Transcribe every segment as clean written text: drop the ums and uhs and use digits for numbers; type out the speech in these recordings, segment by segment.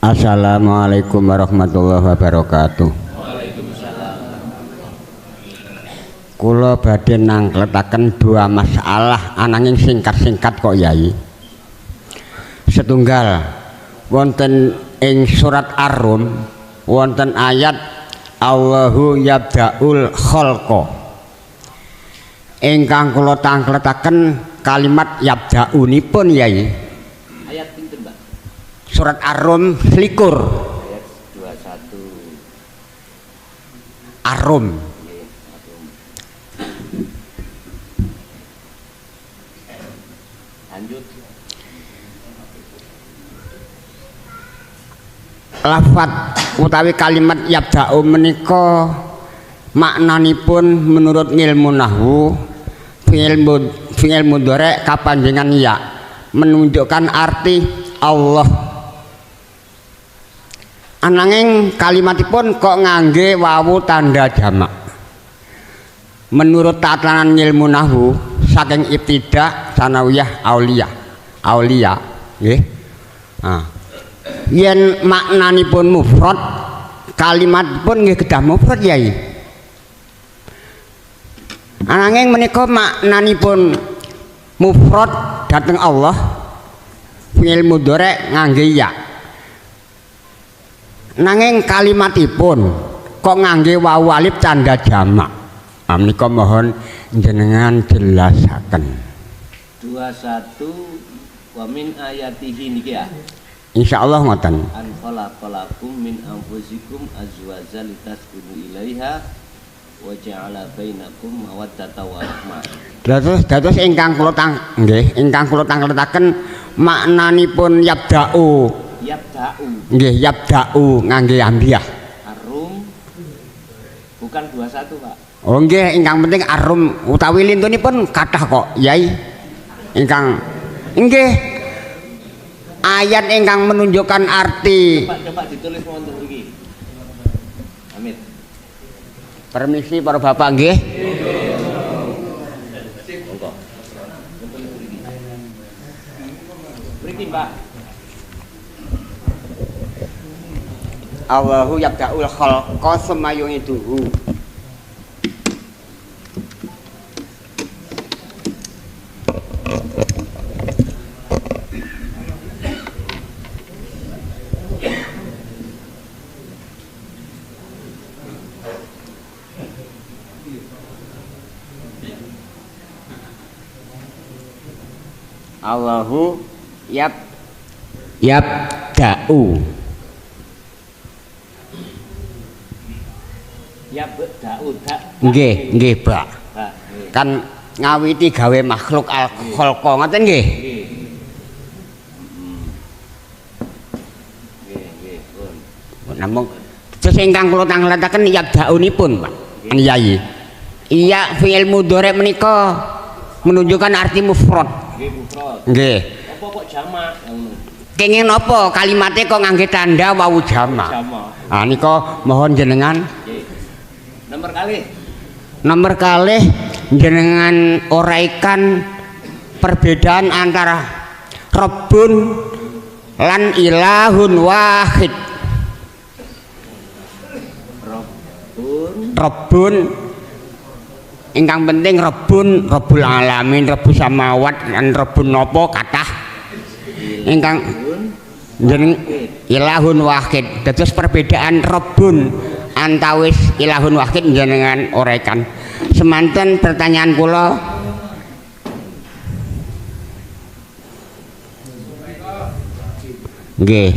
Assalamualaikum warahmatullahi wabarakatuh. Kula badhe nangkletaken dua masalah ananging singkat-singkat kok Yai. Setunggal wonten ing surat Ar-Rum wonten ayat Allahu yabda'ul khalqa. Ingkang kula tangkletaken kalimat yabda'unipun Yai. Ayat pinten, Mbak? Surat Ar-Rum selikur. Ayat 21. Ar-Rum. Lanjut. Lafat utawi kalimat yabda'u menika maknanipun menurut ilmu nahwu fi'il mudhari' kapanjenengan ya menunjukkan arti Allah. Ananging kalimatipun kok ngangge wawu tanda jamak. Menurut tatanan ilmu nahwu saking ibtida sanawiyah aulia nggih. Nah, yen maknanipun mufrad kalimatipun nggih kedah mufrad Yai. Ananging menika maknanipun mufrad dhateng Allah fi'il mudhari' ngangge ya. Nanging kalimatipun kok ngangge wawu alif tanda jamak. Menika mohon jenengan jelasaken. 21 wa min ayatihi niki ya. Insyaallah ngoten. An khalaqalakum min anfusikum azwajan litaskunu ilaiha wa ja'ala bainakum mawaddatan wa rahmah. Dados ingkang kula tangkletaken maknanipun yabda'u. Yabda'u. Nggih, yabda'u ngangge ambiah. Ar-Rum bukan 21, Pak. Oh nggih, ingkang penting Ar-Rum utawi lintunipun kathah kok, Yai. Ingkang nggih ayat ingkang menunjukkan arti. Coba ditulis wonten mriki. Amit. Permisi para bapak nggih. Monggo. Mriki, Mbak. Allahu yabda'ul khalqa tsumma yu'iduhu. Allahu yabda'u. Yabda'u. Nggih, Pak. Kan ngawiti gawe makhluk al-khalqa ngoten nggih. Nggih, pun. Namung terus ingkang kula tangletaken yabda'unipun, Pak. Yai. Iya fi'il mudhari' menika menunjukkan arti mufrad. Nggih, mufrad. Nggih. Apa kok jamak ngono? Kenging napa kalimatnya kok ngangge tanda wawu jamak. Ah nika mohon jenengan. Nggih. Nomor kalih jenengan uraikan perbedaan antara Rabbun lan ilahun wahid. Rabbun ingkang penting Rabbul alamin, Rabbus samawat lan Rabbun napa kathah. Ingkang jeneng ilahun wahid. Dados perbedaan Rabbun antawis ilahun wahid jenengan uraikan. Semanten pertanyaan kula. Nggih.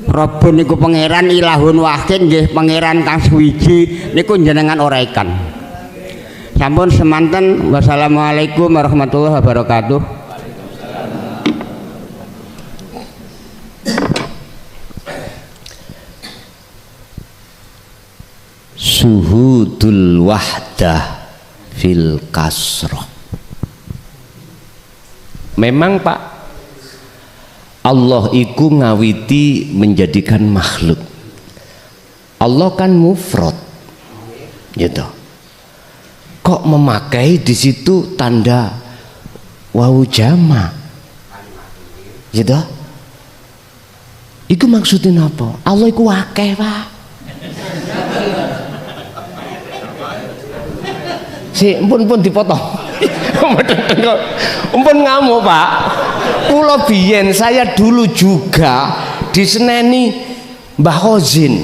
Rabbun niku pangeran, ilahun wahid nggih pangeran kang suwiji niku jenengan uraikan. Sampun semanten. Wassalamualaikum warahmatullahi wabarakatuh. Suhudul wahdah fil kasroh. Memang Pak, Allah iku ngawiti menjadikan makhluk. Allah kan mufrad, gitu. Kok memakai di situ tanda wawu jama, gitu? Iku maksudnya apa? Allah iku akeh, Pak. Pun dipotong. Pun ngamuk, Pak. Kula biyen saya dulu juga diseneni Mbah Khozin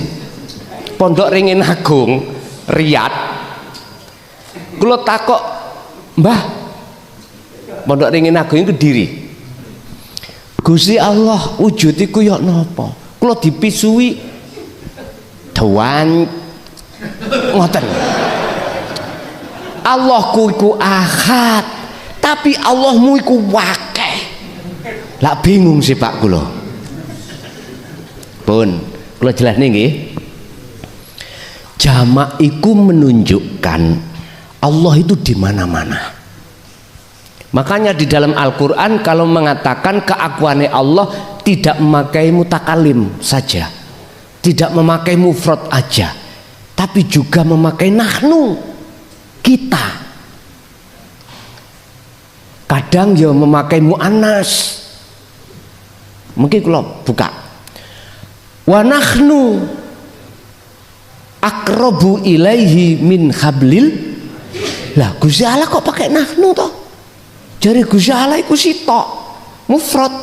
Pondok Ringin Agung Riyadh. Kula takok, "Mbah, Pondok Ringin Agung itu Kediri. Gusti Allah wujud iku ya napa?" Kula dipisui dawan ngoten. Allahku iku ahad, tapi Allahmu iku wakeh. Lah bingung sih Pak kula. Pun, kula jelasne nggih. Jamak iku menunjukkan Allah itu di mana-mana. Makanya di dalam Al-Qur'an kalau mengatakan keakuannya Allah tidak memakai mutakalim saja, tidak memakai mufrad aja, tapi juga memakai nahnu, kita. Kadang ya memakai muannas. Mungkin kalau buka wa nahnu aqrabu ilaihi min hablil. Lah Gusti Allah kok pakai nahnu toh? Jare Gusti Allah iku sitok mufrad.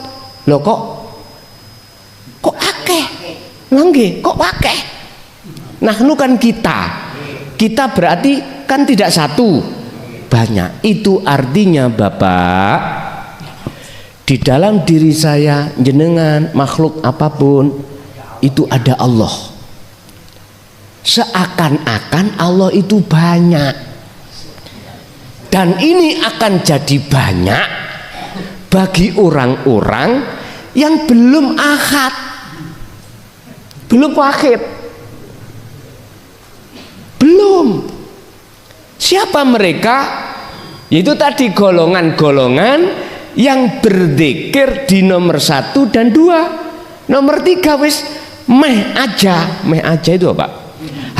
Lho kok akeh? Nggih, kok akeh? Nahnu kan kita. Kita berarti kan tidak satu, banyak. Itu artinya Bapak, di dalam diri saya, jenengan, makhluk apapun, itu ada Allah. Seakan-akan Allah itu banyak. Dan ini akan jadi banyak bagi orang-orang yang belum ahad, belum wahid, belum. Siapa mereka? Yaitu tadi golongan-golongan yang berzikir di nomor 1 dan 2. Nomor 3 wis meh aja itu Pak.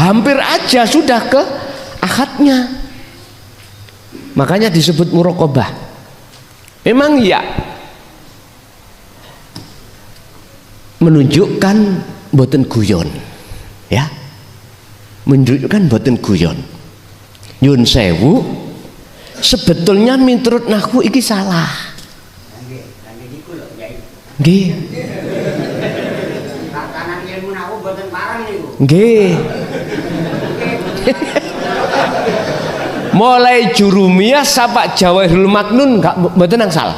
Hampir aja sudah ke ahadnya. Makanya disebut muraqabah. Memang ya menunjukkan boten guyon, ya, menunjukkan boten guyon. Nyun sewu, sebetulnya miturut nahwu iki salah. Nggih. Tatanan ilmu nahwu boten parang niku. Nggih. Mulai jurumiyah sampai Jawahirul Maknun enggak mboten angsal.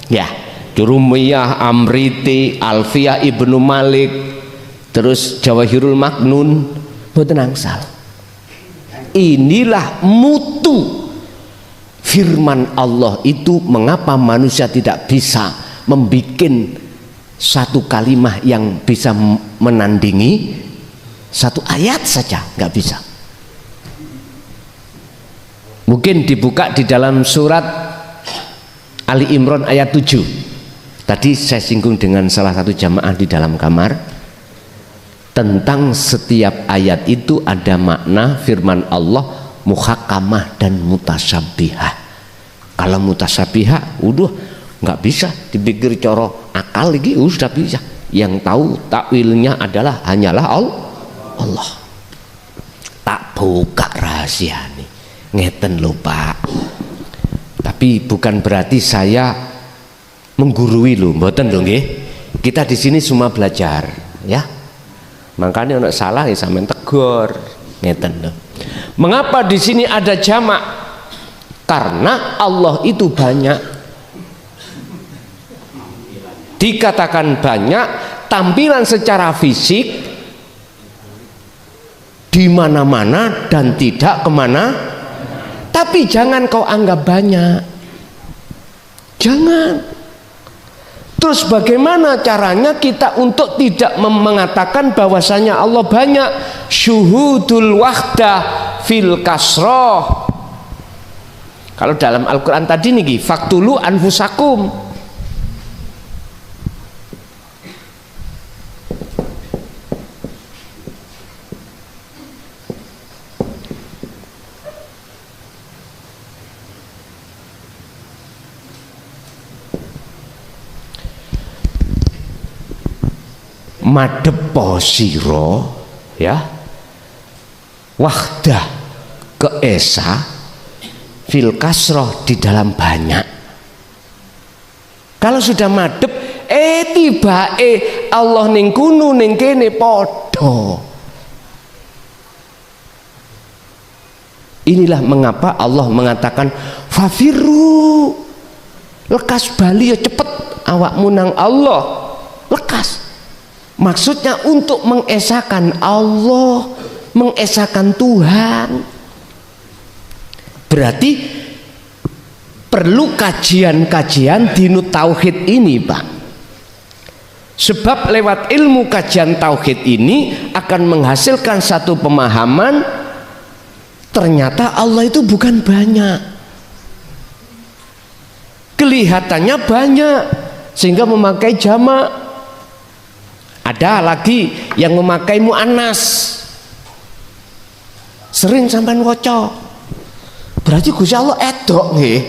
Ya, jurumiyah, Amriti, Alfiyah Ibnu Malik, terus Jawahirul Maknun mboten angsal. Inilah mutu firman Allah itu, mengapa manusia tidak bisa membikin satu kalimat yang bisa menandingi satu ayat saja, nggak bisa. Mungkin dibuka di dalam surat Ali Imran ayat 7. Tadi saya singgung dengan salah satu jamaah di dalam kamar tentang setiap ayat itu ada makna firman Allah muhakkamah dan mutasyabihah. Kalau mutasyabihah udah nggak bisa dipikir coro akal lagi, sudah bisa. Yang tahu takwilnya adalah hanyalah Allah. Tak buka rahasia nih. Ngeten lho Pak. Tapi bukan berarti saya menggurui lho, mboten lho nggih. Kita di sini semua belajar, ya. Makanya ono salah ya sampean tegur, ngeten lho. Mengapa di sini ada jamak? Karena Allah itu banyak. Dikatakan banyak, tampilan secara fisik di mana-mana dan tidak kemana. Tapi jangan kau anggap banyak. Jangan. Terus bagaimana caranya kita untuk tidak mengatakan bahwasanya Allah banyak? Syuhudul wahdah fil kasroh. Kalau dalam Al-Quran tadi nih, faktulu anfusakum. madhepa sira ya wahdah keesa fil kasroh di dalam banyak. Kalau sudah madhep tibake Allah ning kuno ning kene padha. Inilah mengapa Allah mengatakan fafirru, lekas bali ya cepet awakmu nang Allah, lekas. Maksudnya untuk mengesahkan Allah, mengesahkan Tuhan. Berarti perlu kajian-kajian dinut tauhid ini, Pak. Sebab lewat ilmu kajian tauhid ini akan menghasilkan satu pemahaman, ternyata Allah itu bukan banyak, kelihatannya banyak sehingga memakai jamak. Ada lagi yang memakai mu'annas, sering sampean waca, berarti Gusti Allah edok nggih.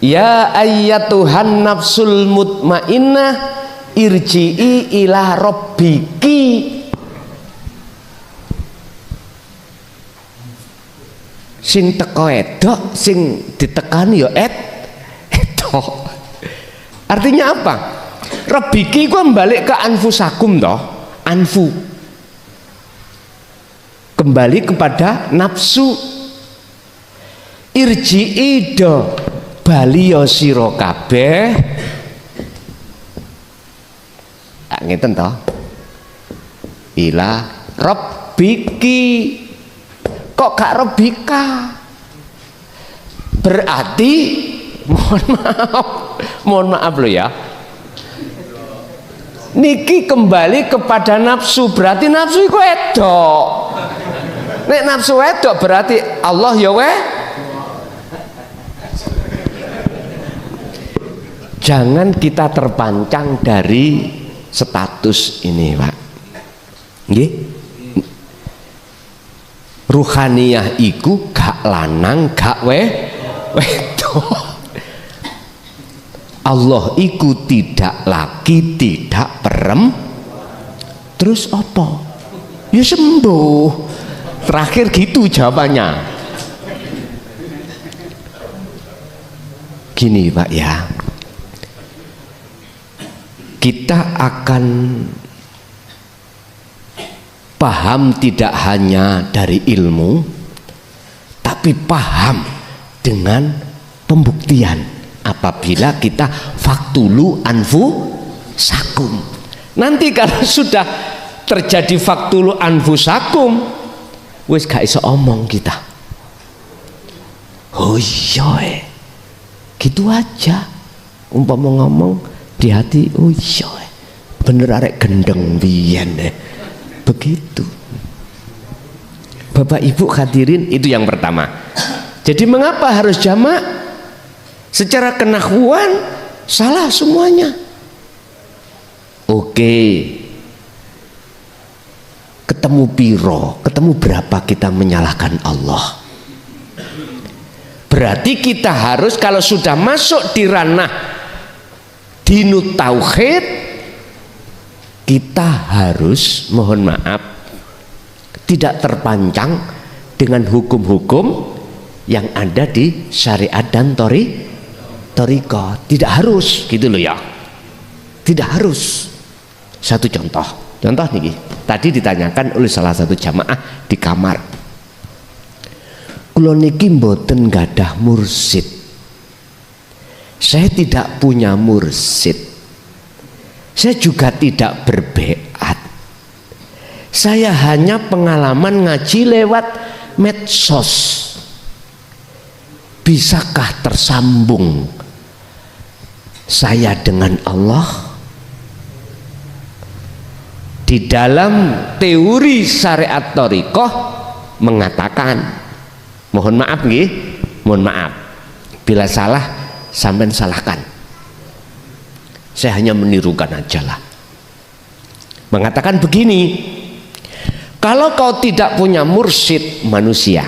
Ya ayyatuhan nafsul mutmainnah irji'i ila rabbiki. Sing teko edok, sing ditekani ya edok. Artinya apa? Rabbiki ku balik ke anfusakum toh, anfu. Kembali kepada nafsu. Irji'i do bali ya sira kabeh. Ngeten toh. Ila rabbiki. Kok gak Robika? Berarti mohon maaf loh ya, niki kembali kepada nafsu, berarti nafsu iku edok. Nek nafsu edok berarti Allah ya weh. Jangan kita terpancang dari status ini, Pak. Nggih. Ruhaniyah iku gak lanang gak wedok. Allah iku tidak laki tidak terus apa? Ya sembuh. Terakhir gitu jawabannya. Gini Pak ya, kita akan paham tidak hanya dari ilmu, tapi paham dengan pembuktian apabila kita faktulu anfusakum. Nanti kalau sudah terjadi faktulu anfusakum, wis gak iso omong kita. Oh iya, gitu aja. Umpama ngomong di hati, oh iya, bener arek gendeng biyen deh. Begitu. Bapak Ibu hadirin, itu yang pertama. Jadi mengapa harus jamak? Secara kenahwuan salah semuanya. Oke, ketemu piro, ketemu berapa kita menyalahkan Allah. Berarti kita harus, kalau sudah masuk di ranah dinut tauhid, kita harus, mohon maaf, tidak terpancang dengan hukum-hukum yang ada di syariat dan thariqah. Tidak harus gitu loh ya, tidak harus. Satu contoh nih, tadi ditanyakan oleh salah satu jamaah di kamar, kula niki mboten gadah mursid, saya tidak punya mursid, saya juga tidak berbeat, saya hanya pengalaman ngaji lewat medsos. Bisakah tersambung saya dengan Allah? Di dalam teori syariat thariqah mengatakan, mohon maaf nggih, mohon maaf bila salah sampean salahkan, saya hanya menirukan aja lah. Mengatakan begini, kalau kau tidak punya mursyid manusia,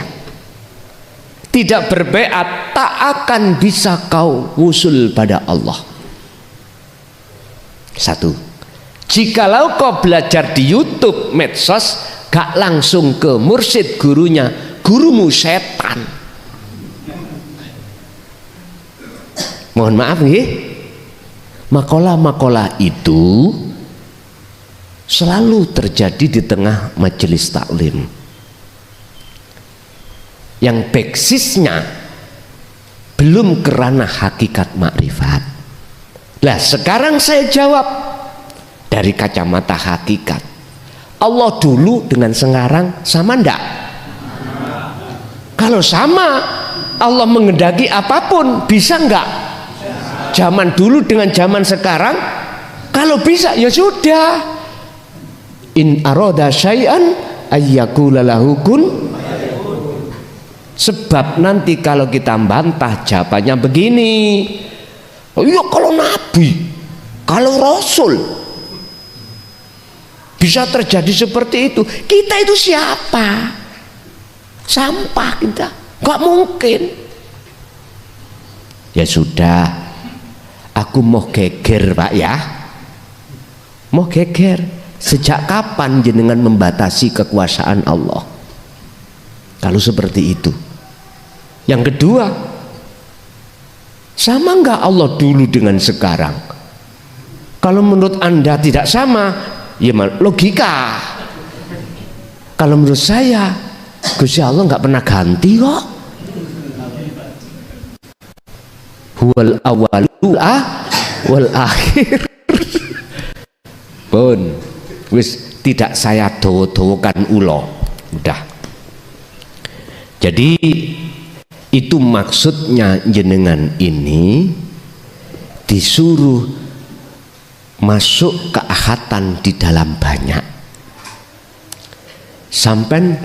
tidak berbeat, tak akan bisa kau wusul pada Allah. Satu. Jikalau kau belajar di YouTube, medsos, gak langsung ke mursyid gurunya, gurumu setan. Mohon maaf nggih. Makalah-makalah itu selalu terjadi di tengah majelis taklim yang basisnya belum kerana hakikat makrifat. Lah sekarang saya jawab dari kacamata hakikat. Allah dulu dengan sekarang sama ndak? Kalau sama, Allah mengendaki apapun bisa nggak? Zaman dulu dengan zaman sekarang, kalau bisa ya sudah. In aroda syai'an ayyakula lahu kun. Sebab nanti kalau kita bantah jawabannya begini, oh iya kalau nabi, kalau rasul bisa terjadi seperti itu, kita itu siapa? Sampah kita, nggak mungkin. Ya sudah, aku mau geger Pak ya, mau geger. Sejak kapan jenengan membatasi kekuasaan Allah? Kalau seperti itu. Yang kedua, sama nggak Allah dulu dengan sekarang? Kalau menurut Anda tidak sama, ya logika. Kalau menurut saya, Gusti Allah nggak pernah ganti kok. Huwal awalu wal akhir. Pun wis tidak saya dowo-dowokan ulo. Udah. Jadi itu maksudnya jenengan ini disuruh masuk keahatan di dalam banyak, sampai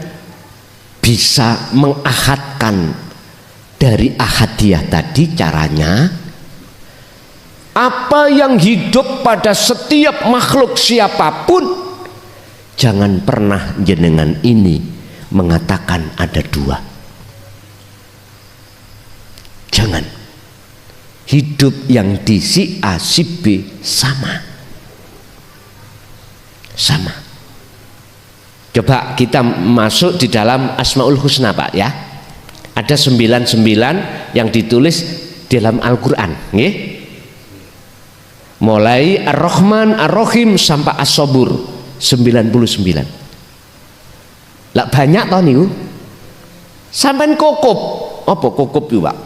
bisa mengahadkan dari ahadiyah tadi. Caranya apa yang hidup pada setiap makhluk siapapun, jangan pernah jenengan ini mengatakan ada dua. Jangan. Hidup yang di si A si B sama. Sama. Coba kita masuk di dalam Asmaul Husna Pak ya. Ada 99 yang ditulis dalam Al-Quran, nggih? Mulai Ar-Rahman, Ar-Rahim sampai As-Sabur 99. Lah banyak tau niku. Sampai kokup. Apa kokup itu Pak?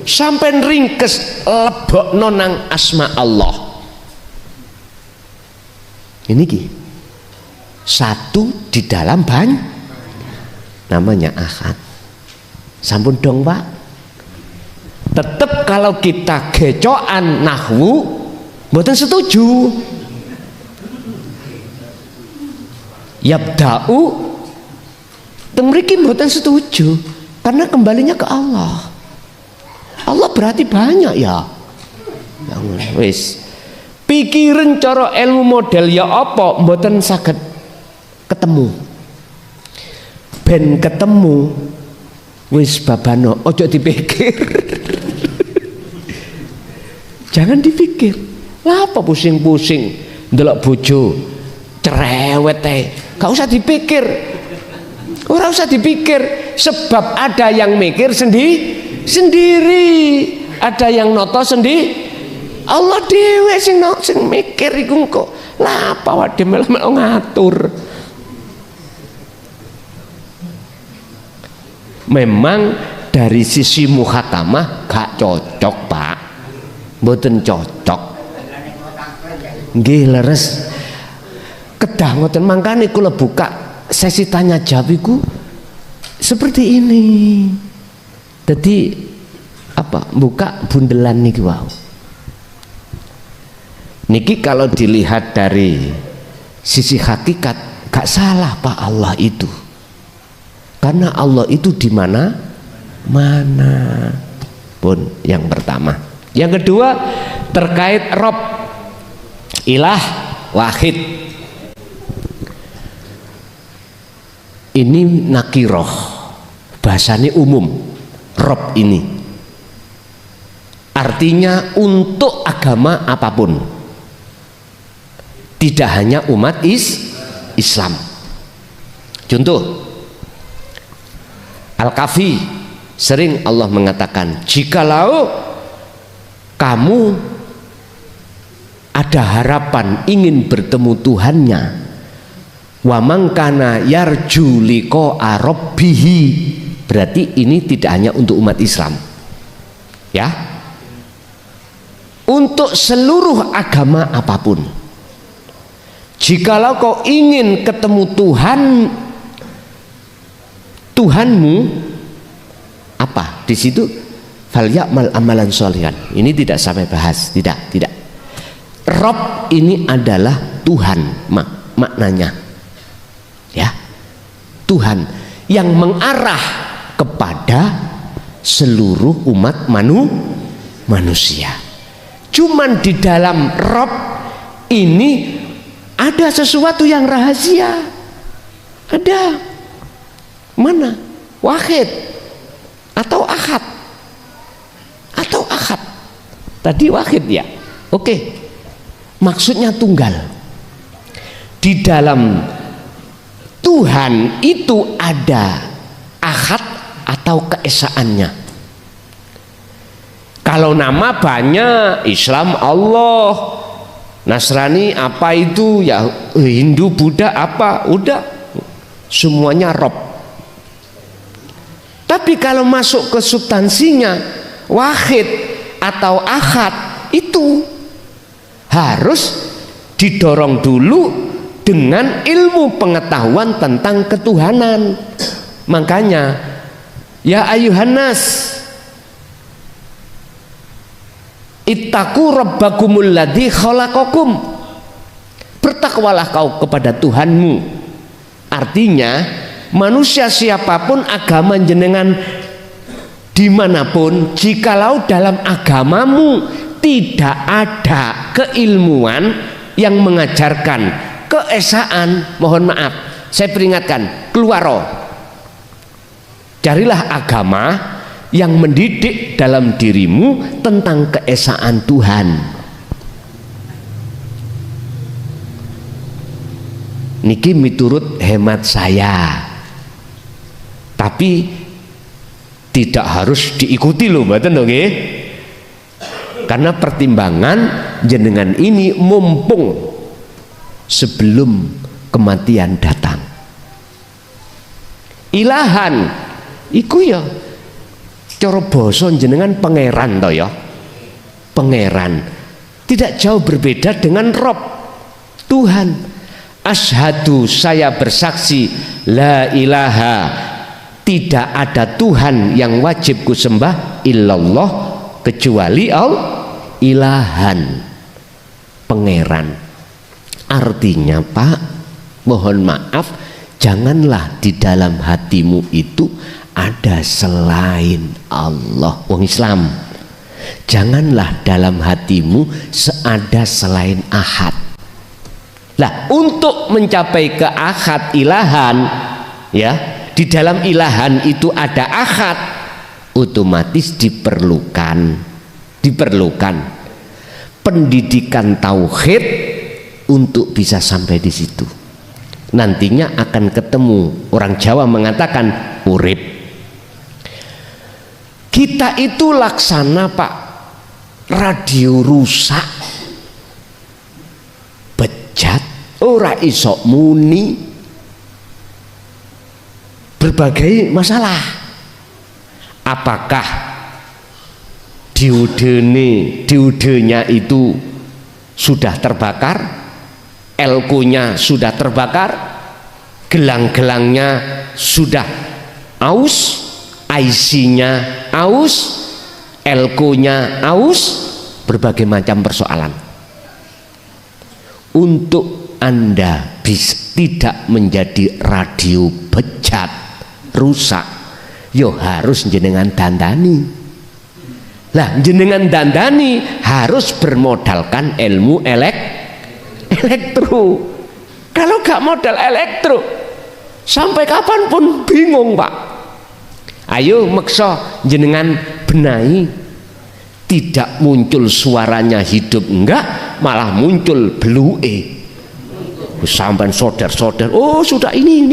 Sampai ringkes lebok nonang asma Allah. Ini ki satu di dalam banyak, namanya ahad. Sampun dong Pak. Tetap kalau kita gecokan nahwu mboten setuju. Yabda'u teng mriki mboten setuju karena kembalinya ke Allah. Allah berarti banyak ya. Wis pikiran cara ilmu model ya apa mboten saged ketemu. Ben ketemu wis babano ojo dipikir. Jangan dipikir. Lah apa pusing-pusing ndelok bojo cerewet gak usah dipikir. Ora usah dipikir sebab ada yang mikir sendiri, ada yang noto sendiri. Allah dhewe sing mikir iku kok. Lah apa wae melu ngatur. Memang dari sisi muhakamah gak cocok Pak, mboten cocok. Nggih leres. Kedah ngoten mangkane kula buka sesi tanya jawab iku seperti ini. Jadi apa? Buka bundelan niki wau. Niki kalau dilihat dari sisi hakikat gak salah Pak Allah itu. Karena Allah itu di mana? Mana pun yang pertama. Yang kedua terkait Rob, ilah, wahid. Ini nakiroh, bahasanya umum. Rob ini artinya untuk agama apapun. tidak hanya umat Islam. Contoh Al-Kahfi, sering Allah mengatakan, jikalau kamu ada harapan ingin bertemu Tuhannya, wa mangkana yarju liqa'a rabbihi, berarti ini tidak hanya untuk umat Islam, ya, untuk seluruh agama apapun. Jikalau kau ingin ketemu Tuhanmu, apa di situ? Falyamal amalan sholihan. Ini tidak sampai bahas, tidak. Rob ini adalah Tuhan, maknanya, ya, Tuhan yang mengarah kepada seluruh umat manusia. Cuman di dalam Rob ini ada sesuatu yang rahasia. Ada mana? Wahid atau ahad? Atau ahad? Tadi wahid ya. Oke. Maksudnya tunggal. Di dalam Tuhan itu ada ahad atau keesaannya. Kalau nama banyak, Islam Allah, Nasrani apa itu, ya Hindu, Buddha apa, udah semuanya Rob. Tapi kalau masuk ke substansinya, wahid atau ahad, itu harus didorong dulu dengan ilmu pengetahuan tentang ketuhanan. Makanya ya ayuhan nas ittaqu rabbakumul ladzi khalaqakum, bertakwalah kau kepada Tuhanmu. Artinya manusia siapapun, agama jenengan dimanapun, jikalau dalam agamamu tidak ada keilmuan yang mengajarkan keesaan, mohon maaf, saya peringatkan, keluar. Carilah agama yang mendidik dalam dirimu tentang keesaan Tuhan. Niki miturut hemat saya, tapi tidak harus diikuti loh, mboten to nggih? Karena pertimbangan jenengan ini mumpung sebelum kematian datang. Ilahan iku ya cara basa jenengan pangeran to ya. Pangeran tidak jauh berbeda dengan Rob, Tuhan. Asyhadu, saya bersaksi, la ilaha, tidak ada Tuhan yang wajib kusembah illallah, kecuali ilahan, pangeran. Artinya Pak, mohon maaf, janganlah di dalam hatimu itu ada selain Allah. Wong Islam, janganlah dalam hatimu ada selain ahad. Lah, untuk mencapai ke ahad ilahan, ya, di dalam ilahan itu ada ahad, otomatis diperlukan pendidikan tauhid untuk bisa sampai di situ. Nantinya akan ketemu, orang Jawa mengatakan urip. Kita itu laksana Pak, radio rusak, bejat, ora iso muni, berbagai masalah. Apakah diodenya itu sudah terbakar, elkonya sudah terbakar, gelang-gelangnya sudah aus, IC-nya aus, elkonya aus, berbagai macam persoalan. Untuk Anda bisa tidak menjadi radio bejat rusak, yo harus jenengan dandani. Lah jenengan dandani harus bermodalkan ilmu elektro. Kalau gak modal elektro, sampai kapanpun bingung Pak. Ayo maksa jenengan benahi, tidak muncul suaranya hidup, enggak, malah muncul blue. sampai solder, oh sudah ini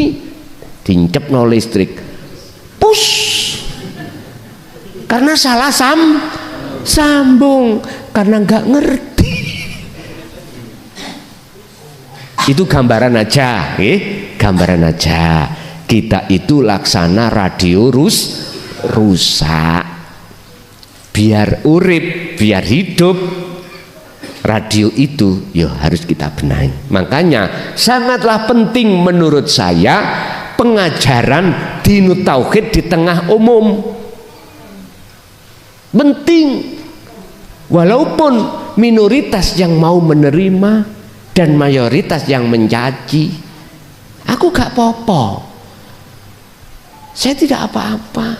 dincep no listrik, push, karena salah sambung, karena nggak ngerti. Itu gambaran aja, gambaran aja. Kita itu laksana radio rusak, biar urip, biar hidup. Radio itu ya harus kita benahi. Makanya sangatlah penting menurut saya pengajaran dinut tauhid di tengah umum. Penting, walaupun minoritas yang mau menerima dan mayoritas yang mencaci. Aku gak apa-apa, saya tidak apa-apa,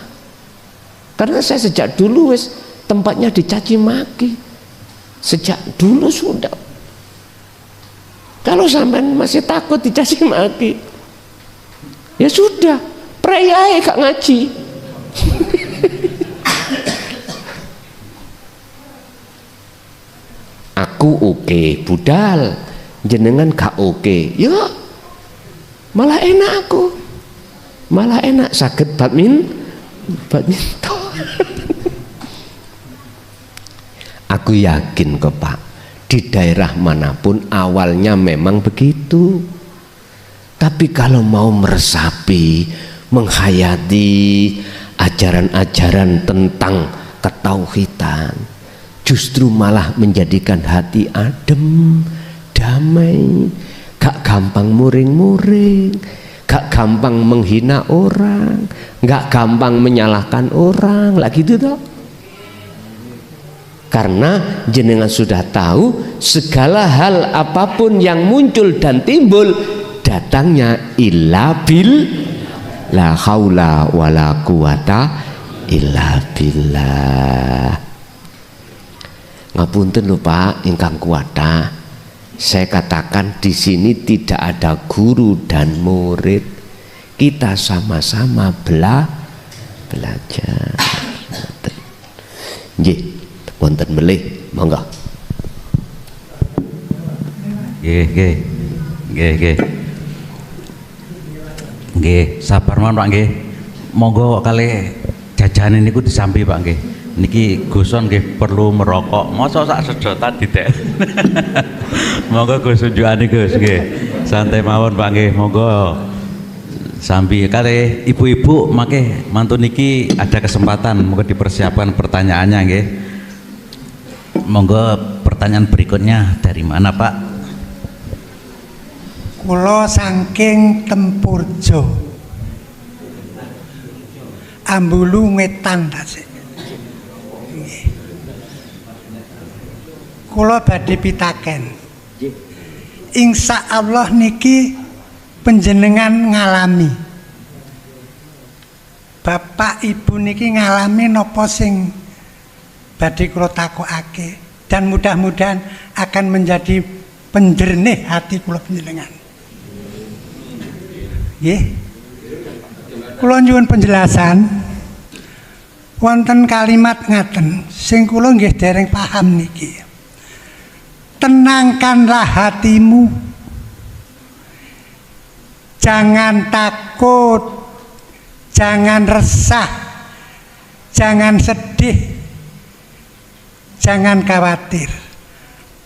karena saya sejak dulu wis tempatnya dicaci maki. Sejak dulu sudah. Kalau sampean masih takut dicaci maki, ya sudah, pray ae gak ngaji. Aku oke, budal, jenengan gak oke. Ya malah enak aku. Malah enak saged badminton. Aku yakin kok Pak, di daerah manapun awalnya memang begitu. Tapi kalau mau meresapi, menghayati ajaran-ajaran tentang ketauhidan, justru malah menjadikan hati adem, damai, gak gampang muring-muring, gak gampang menghina orang, gak gampang menyalahkan orang, lah gitu toh. Karena jenengan sudah tahu segala hal apapun yang muncul dan timbul datangnya illa bil la haula wala quwata illa billah. Ngapunten lho Pak ingkang kuwata, saya katakan di sini tidak ada guru dan murid, kita sama-sama belajar. Nggih. Wonten melih, monggo. Nggih, sabar mawon Pak nggih. Monggo kalih jajanan niku disambi Pak nggih. Niki Guson nggih perlu merokok. Mosok sak sedotan didek. Monggo Gus unjukane Gus nggih. Santai mawon Pak nggih, monggo. Sambi kalih ibu-ibu mangke mantun niki ada kesempatan monggo dipersiapkan pertanyaannya nggih. Monggo pertanyaan berikutnya dari mana Pak? Kula saking Tempurjo, Ambulu Wetan tasik. Kula badhe pitaken. Insya Allah niki panjenengan ngalami. Bapak Ibu niki ngalami napa sing badhe kula takokake, dan mudah-mudahan akan menjadi penjernih hati kula panjenengan. Nggih. Kula nyuwun penjelasan wonten kalimat ngaten sing kula nggih dereng paham niki. Tenangkanlah hatimu. Jangan takut, jangan resah, jangan sedih. Jangan khawatir,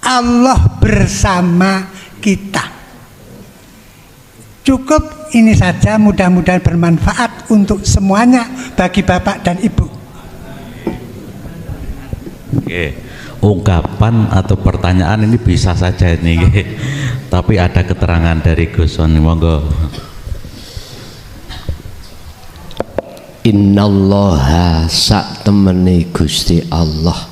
Allah bersama kita. Cukup ini saja, mudah-mudahan bermanfaat untuk semuanya bagi Bapak dan Ibu. Oke, ungkapan atau pertanyaan ini bisa saja ini, tapi ada keterangan dari Guson, monggo. Innallaha sak temene Gusti Allah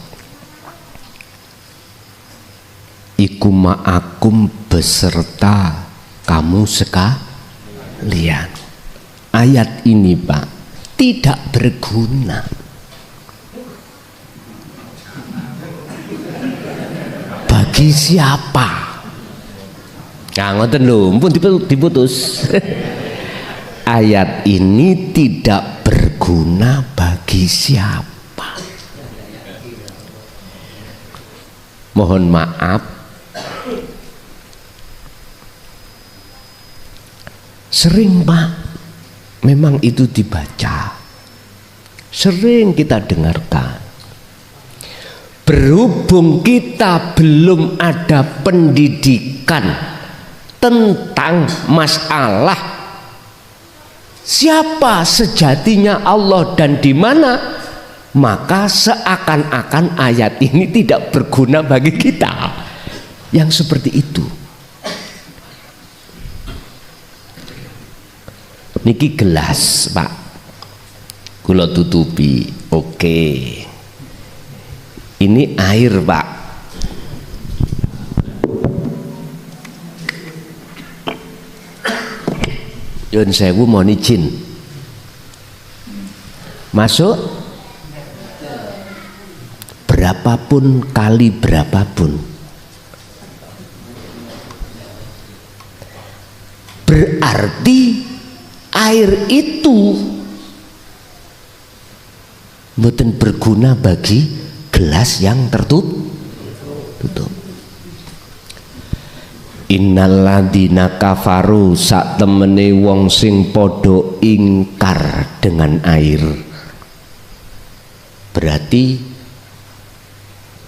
iku ma'akum beserta kamu sekalian. Ayat ini Pak tidak berguna bagi siapa. Nah ngoten lho, mumpun diputus. Ayat ini tidak berguna bagi siapa. Mohon maaf, Sering Pak, memang itu dibaca, sering kita dengarkan. Berhubung kita belum ada pendidikan tentang masalah siapa sejatinya Allah dan di mana, maka seakan-akan ayat ini tidak berguna bagi kita yang seperti itu. Niki gelas Pak, kula tutupi. Oke, ini air Pak. Yun sewu mohon izin masuk berapapun kali berapapun, berarti air itu mboten berguna bagi gelas yang tertutup. Innalladzina kafaru, sak temene wong sing padha ingkar dengan air. Berarti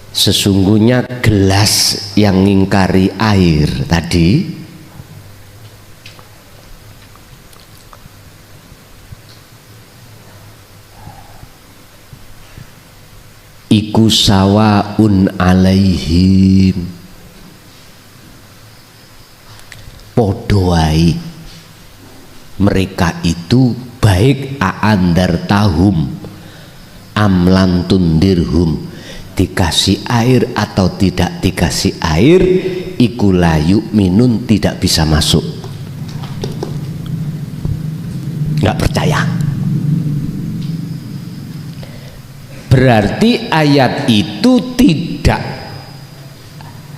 sesungguhnya gelas yang ngingkari air tadi iku sawaun alaihim, podoai mereka itu baik aandar tahum amlan tundirhum, dikasih air atau tidak dikasih air, iku layu minun, tidak bisa masuk, nggak percaya. Berarti ayat itu tidak,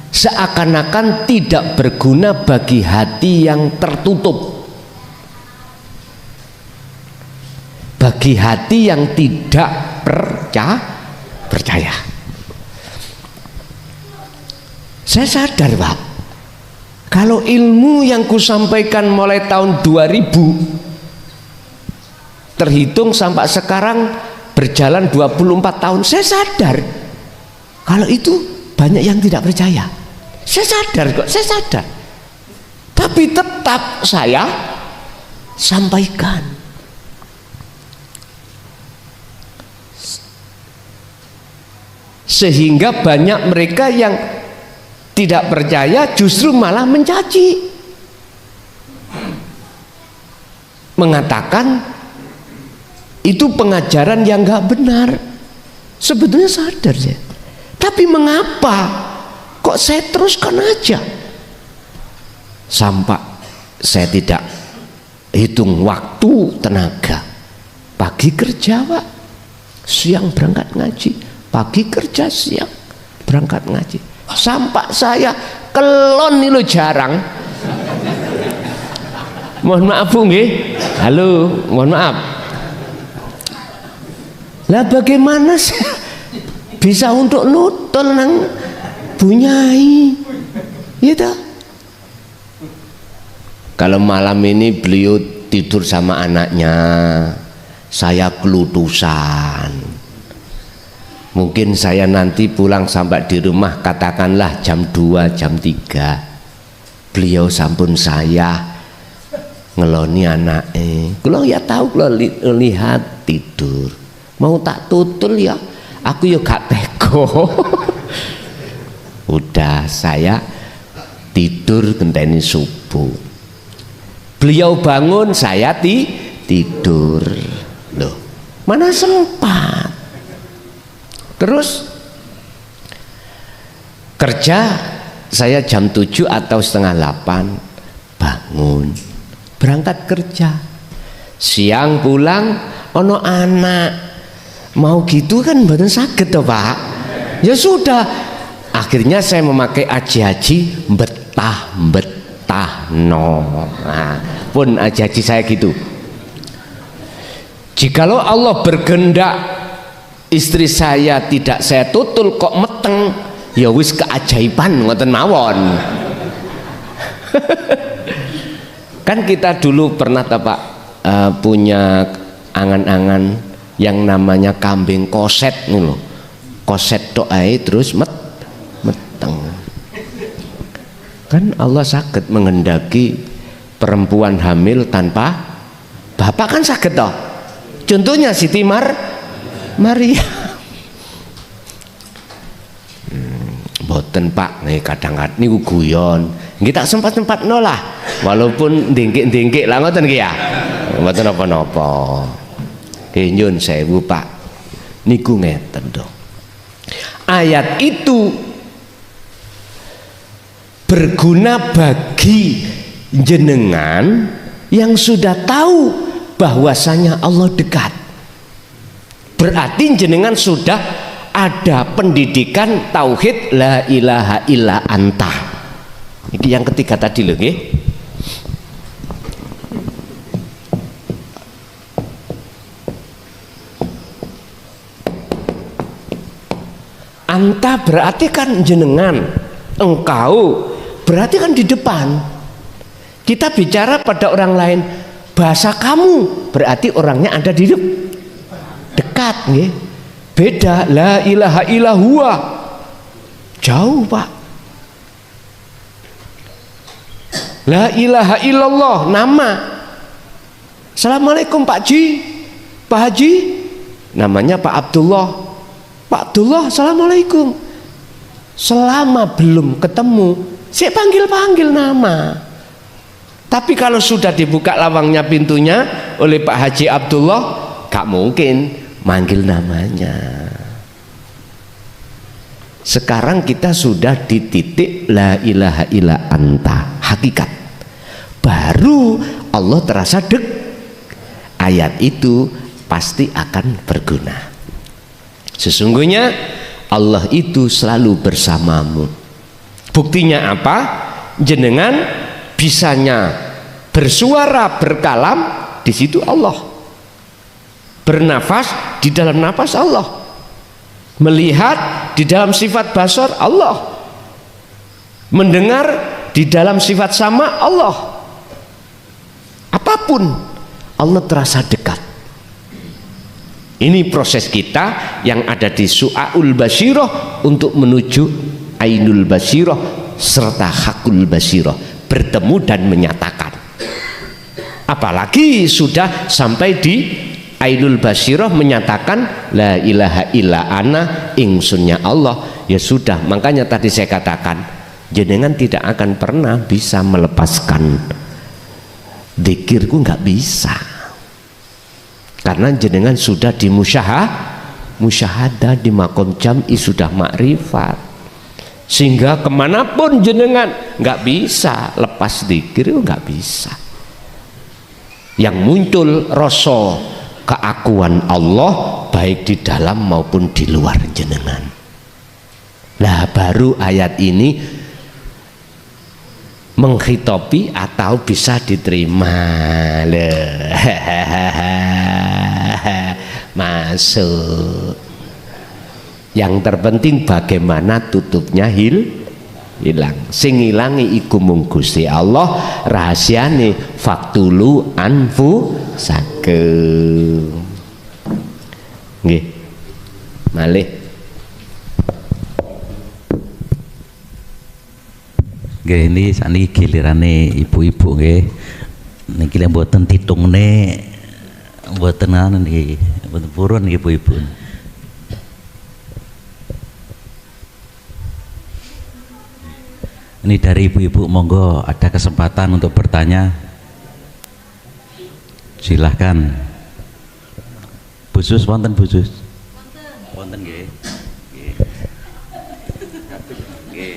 seakan-akan tidak berguna bagi hati yang tertutup, bagi hati yang tidak percaya. Saya sadar Pak, kalau ilmu yang kusampaikan mulai tahun 2000 terhitung sampai sekarang berjalan 24 tahun, saya sadar kalau itu banyak yang tidak percaya. Saya sadar kok, saya sadar. Tapi tetap saya sampaikan. Sehingga banyak mereka yang tidak percaya justru malah mencaci, mengatakan itu pengajaran yang nggak benar. Sebetulnya sadar saya, tapi mengapa kok saya teruskan aja? Sampai saya tidak hitung waktu, tenaga. Pagi kerja Pak, siang berangkat ngaji, pagi kerja, siang berangkat ngaji. Sampai saya kelon nih lo jarang. Mohon maaf Bu nggih. Halo, mohon maaf. Lah bagaimana sih bisa untuk nutul nang bunyai gitu? Kalau malam ini beliau tidur sama anaknya, saya kelutusan. Mungkin saya nanti pulang sampai di rumah katakanlah jam 2, jam 3. Beliau sampun saya ngeloni anaknya. Kalau ya tahu kalau lihat tidur. Mau tak tutul ya, aku ya gak teko. Udah saya tidur genteni subuh. Beliau bangun, saya tidur. Loh, mana sempat. Terus kerja saya jam 7 atau setengah 8 bangun, berangkat kerja. Siang pulang ono anak. Mau gitu kan badan sakit toh Pak. Ya sudah, akhirnya saya memakai aji-aji betah no. Nah, pun aji-aji saya gitu. Jikalau Allah berkehendak istri saya tidak saya tutul kok meteng, ya wis keajaiban ngoten mawon. Kan kita dulu pernah Pak punya angan-angan yang namanya kambing koset nih loh. Koset tok ae terus meteng. Kan Allah sakit menghendaki perempuan hamil tanpa bapak kan sakit toh. Contohnya Siti Maria. Boten Pak, nih kadang-kadang niku guyon. Nggih tak sempat nolah. Walaupun dingkik-dingkik lah ngoten ki ya. Mboten napa-napa. Nggih nyun sewu Pak. Niku ngeten dong. Ayat itu berguna bagi jenengan yang sudah tahu bahwasanya Allah dekat. Berarti jenengan sudah ada pendidikan tauhid la ilaha illa anta. Ini yang ketiga tadi loh nggih. Anta berarti kan jenengan, engkau berarti kan di depan. Kita bicara pada orang lain, bahasa kamu berarti orangnya ada di dekat nggih. Beda la ilaha illa huwa. Jauh Pak. La ilaha illallah nama. Assalamualaikum Pak Ji. Pak Haji. Namanya Pak Abdullah. Pak Abdullah, assalamualaikum. Selama belum ketemu, saya panggil nama. Tapi kalau sudah dibuka lawangnya pintunya oleh Pak Haji Abdullah, gak mungkin manggil namanya. Sekarang kita sudah di titik la ilaha illa anta, hakikat. Baru Allah terasa ayat itu pasti akan berguna. Sesungguhnya Allah itu selalu bersamamu. Buktinya apa? Jenengan bisanya bersuara, berkalam, di situ Allah. Bernafas, di dalam nafas Allah. Melihat, di dalam sifat basar Allah. Mendengar, di dalam sifat sama Allah. Apapun Allah terasa dekat. Ini proses kita yang ada di Su'aul Basirah untuk menuju Ainul Basirah serta Hakul Basirah, bertemu dan menyatakan. Apalagi sudah sampai di Ainul Basirah menyatakan la ilaha illa ana, ingsunnya Allah, ya sudah. Makanya tadi saya katakan jenengan tidak akan pernah bisa melepaskan dzikirku, nggak bisa. Karena jenengan sudah di musyahadah di makom jam'i, sudah makrifat, sehingga kemanapun jenengan nggak bisa lepas dzikir, nggak bisa. Yang muncul rasa keakuan Allah baik di dalam maupun di luar jenengan. Nah baru ayat ini menghitopi atau bisa diterima. Masuk. Yang terpenting bagaimana tutupnya hilang. Sing ilangi iku mung Gusti Allah, rahasiane faktulu anfu sakeum. Nggih. Malih. Nggih, ini sakniki gilirane ibu-ibu nggih. Niki lek mboten titungne mboten anu niki, mboten purun ibu-ibu. Ini dari ibu-ibu, monggo ada kesempatan untuk bertanya. Silahkan. Busus wonten busus. Wonten nggih. Nggih. Nggih.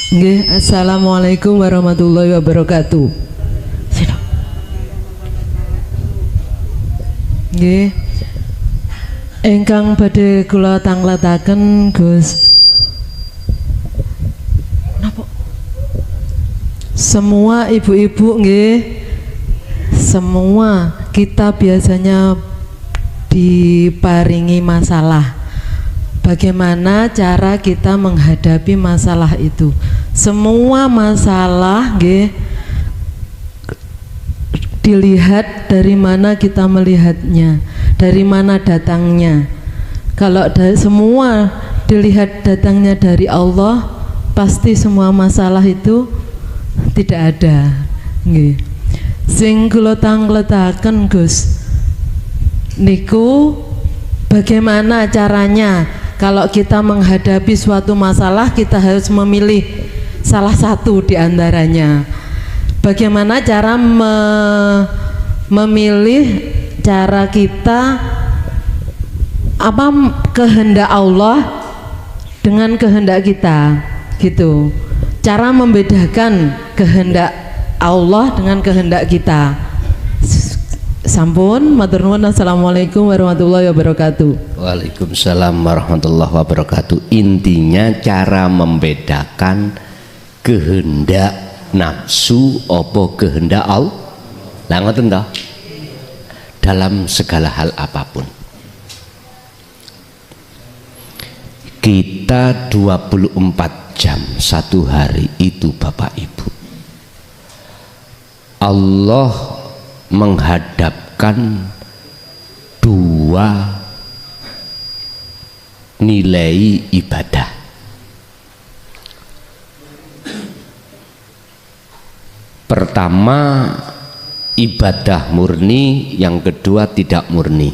Nggih, assalamualaikum warahmatullahi wabarakatuh. Nggih, ingkang badhe kula tangletaken Gus. Napa? Semua ibu-ibu nggih, semua kita biasanya diparingi masalah. Bagaimana cara kita menghadapi masalah itu? Semua masalah nggih dilihat dari mana kita melihatnya, dari mana datangnya. Kalau semua dilihat datangnya dari Allah, pasti semua masalah itu tidak ada. Nggih. Sing kula tangletaken Gus, niku bagaimana caranya kalau kita menghadapi suatu masalah, kita harus memilih salah satu di antaranya. Bagaimana cara memilih cara kita apa kehendak Allah dengan kehendak kita, gitu. Cara membedakan kehendak Allah dengan kehendak kita. Sampun, matur nuwun. Assalamualaikum warahmatullahi wabarakatuh. Waalaikumsalam warahmatullahi wabarakatuh. Intinya cara membedakan kehendak nafsu apa kehendak Allah. Lah ngoten toh? Dalam segala hal apapun. Kita 24 jam satu hari itu Bapak Ibu. Allah menghadapkan dua nilai ibadah. Pertama ibadah murni, yang kedua tidak murni.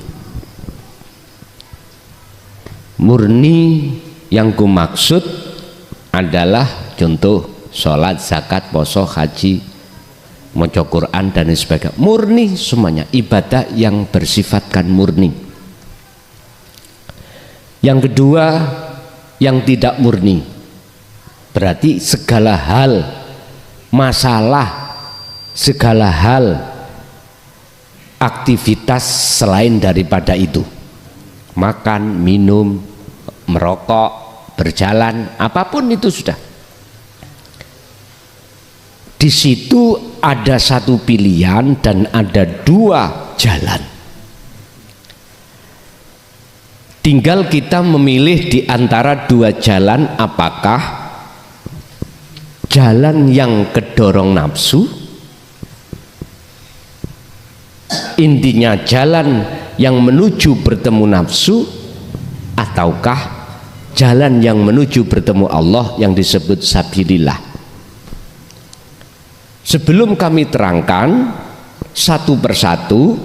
Murni yang kumaksud adalah contoh sholat, zakat, poso, haji, maca Quran dan sebagainya. Murni semuanya, ibadah yang bersifatkan murni. Yang kedua yang tidak murni, berarti segala hal masalah, segala hal aktivitas selain daripada itu, makan, minum, merokok, berjalan, apapun itu sudah. Di situ ada satu pilihan dan ada dua jalan. Tinggal kita memilih di antara dua jalan, apakah jalan yang kedorong nafsu, intinya jalan yang menuju bertemu nafsu, ataukah jalan yang menuju bertemu Allah yang disebut sabilillah. Sebelum kami terangkan satu persatu,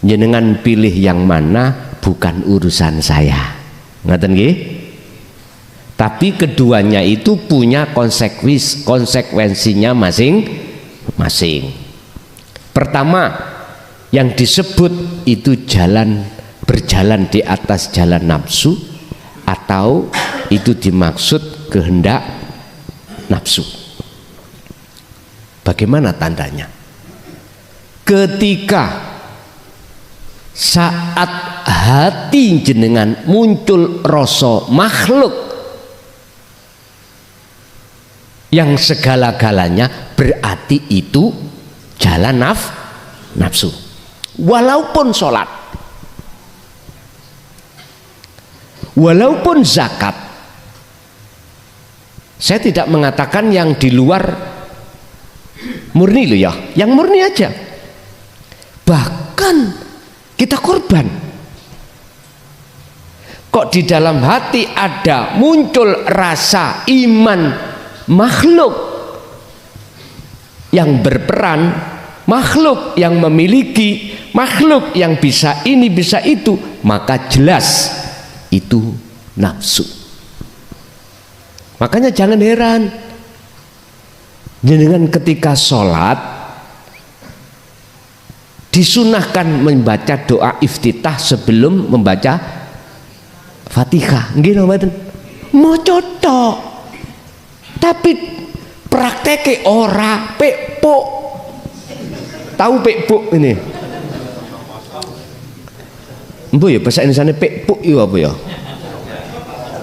jenengan pilih yang mana bukan urusan saya, ngaten nggih? Tapi keduanya itu punya konsekuensinya masing-masing. Pertama, yang disebut itu berjalan di atas jalan nafsu, atau itu dimaksud kehendak nafsu. Bagaimana tandanya? Ketika saat hati jenengan muncul rasa makhluk yang segala-galanya, berarti itu jalan nafsu. Walaupun sholat, walaupun zakat, saya tidak mengatakan yang di luar murni loh ya, yang murni aja. Bahkan kita korban. Kok di dalam hati ada muncul rasa iman makhluk yang berperan, makhluk yang memiliki, makhluk yang bisa ini bisa itu, maka jelas itu nafsu. Makanya jangan heran jenengan ketika sholat disunahkan membaca doa iftitah sebelum membaca Fatihah. Nggih mboten? Maca tok. Tapi prakteknya ora pekpuk. Tahu pekpuk ini? Mbo ya bahasa Indonesianya pekpuk itu apa ya?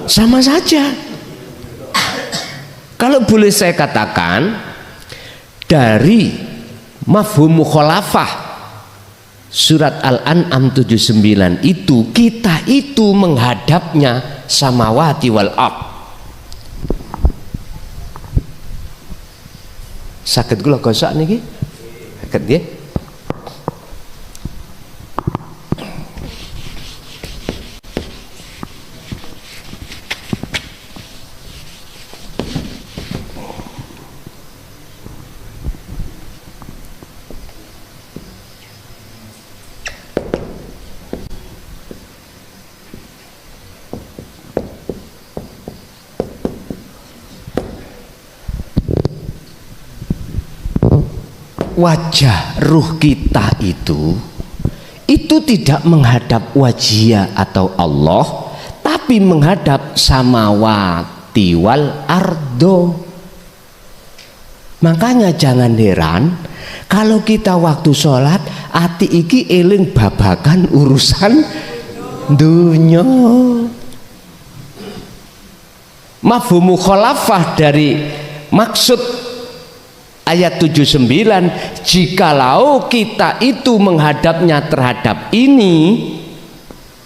Sama saja. Kalau boleh saya katakan, dari mafhum mukhalafah surat Al-An'am 79 itu kita itu menghadapnya samawati wal ard. Saged kula gosok niki? Saged nggih? Wajah ruh kita itu tidak menghadap wajia atau Allah, tapi menghadap samawati wal ardo. Makanya jangan heran kalau kita waktu sholat ati iki eling babakan urusan dunya. Mafhum mukhalafah dari maksud ayat 79, jikalau kita itu menghadapnya terhadap ini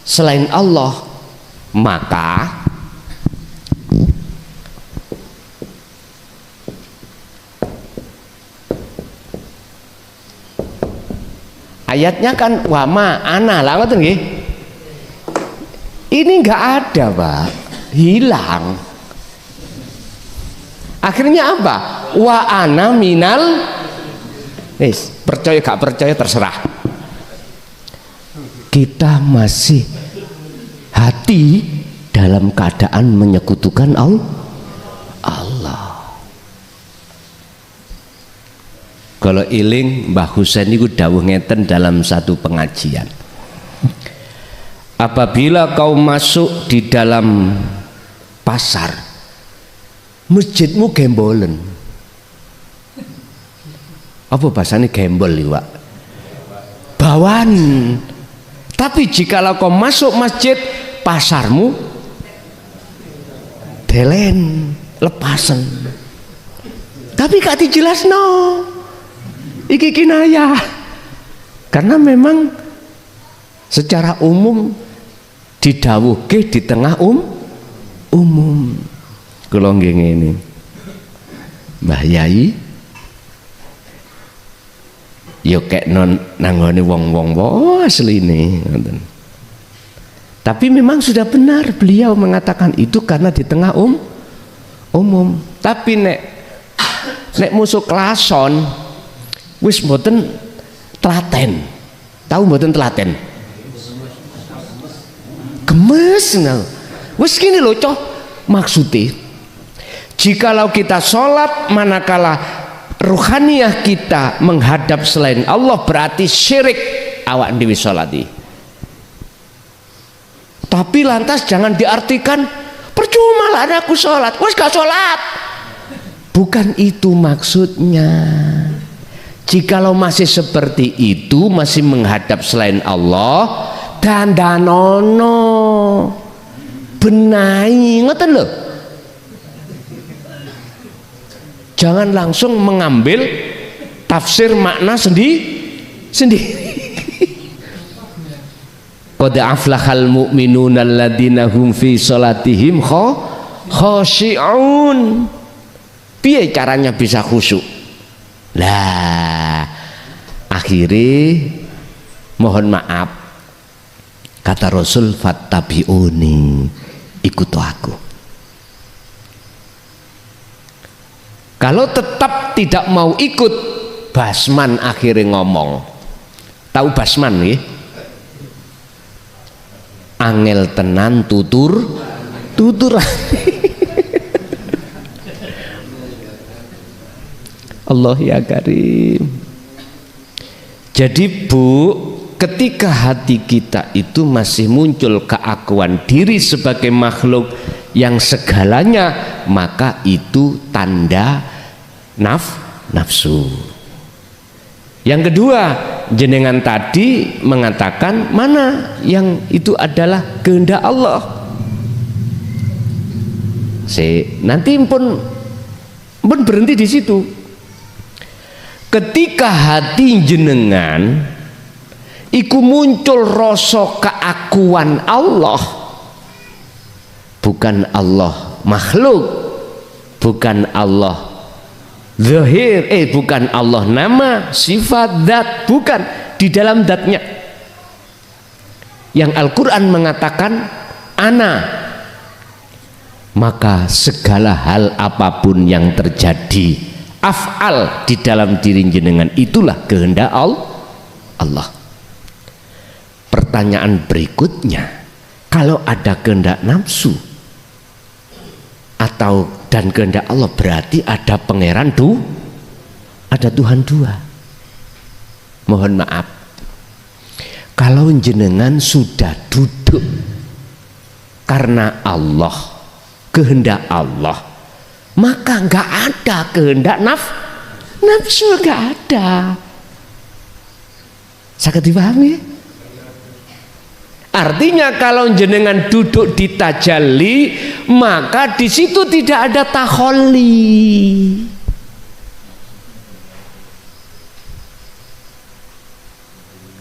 selain Allah, maka ayatnya kan wama ana lah, ngoten nggih. Ini enggak ada, Pak. Hilang. Akhirnya apa? Wa ana minal, percaya gak percaya terserah. Kita masih hati dalam keadaan menyekutukan Allah. Kalau iling Mbah Husain itu dawuh ngeten dalam satu pengajian. Apabila kau masuk di dalam pasar, masjidmu gembolen. Apa bahasanya gembol ya, Pak? Bawan. Tapi jikalau kau masuk masjid, pasarmu delen, lepasen. Tapi gak dijelasno. Iki kinayah. Karena memang secara umum didhawuhke di tengah umum. Kula nggih ngene. Mbah Yai ya kek nanggone wong-wong asline ngoten. Tapi memang sudah benar beliau mengatakan itu karena di tengah umum. Tapi nek musuh klason wis mboten telaten. Tahu mboten telaten? Gemes nang. Wis kene lho, Cok. Maksudnya jikalau kita sholat manakala ruhaniyah kita menghadap selain Allah, berarti syirik awak dewi sholati. Tapi lantas jangan diartikan percuma lah aku sholat, wes gak sholat. Bukan itu maksudnya. Jikalau masih seperti itu, masih menghadap selain Allah, dandanono benahi, ngoten lho. Jangan langsung mengambil tafsir makna sendiri. Qad aflahal mu'minuna alladzina hum fi sholatihim khashi'un. Piye caranya bisa khusyuk? Lah, akhirnya mohon maaf, kata Rasul, fattabi'uni, ikut aku. Kalau tetap tidak mau ikut, Basman akhirnya ngomong. Tahu Basman nggih? Angel tenan tutur. Allah ya Karim. Jadi Bu, ketika hati kita itu masih muncul keakuan diri sebagai makhluk yang segalanya, maka itu tanda nafsu. Yang kedua, jenengan tadi mengatakan mana yang itu adalah kehendak Allah. Nanti pun berhenti di situ. Ketika hati jenengan iku muncul rasa keakuan Allah, bukan Allah makhluk, bukan Allah zahir, bukan Allah nama, sifat, zat, bukan, di dalam zatnya. Yang Al-Quran mengatakan ana, maka segala hal apapun yang terjadi af'al di dalam diri jenengan itulah kehendak Allah. Pertanyaan berikutnya, kalau ada kehendak nafsu atau dan kehendak Allah, berarti ada pangeran ada Tuhan dua. Mohon maaf, kalau jenengan sudah duduk karena Allah, kehendak Allah, maka nggak ada kehendak nafsu, nggak ada. Sakit dipahami? Artinya kalau jenengan duduk di tajalli, maka di situ tidak ada takholli.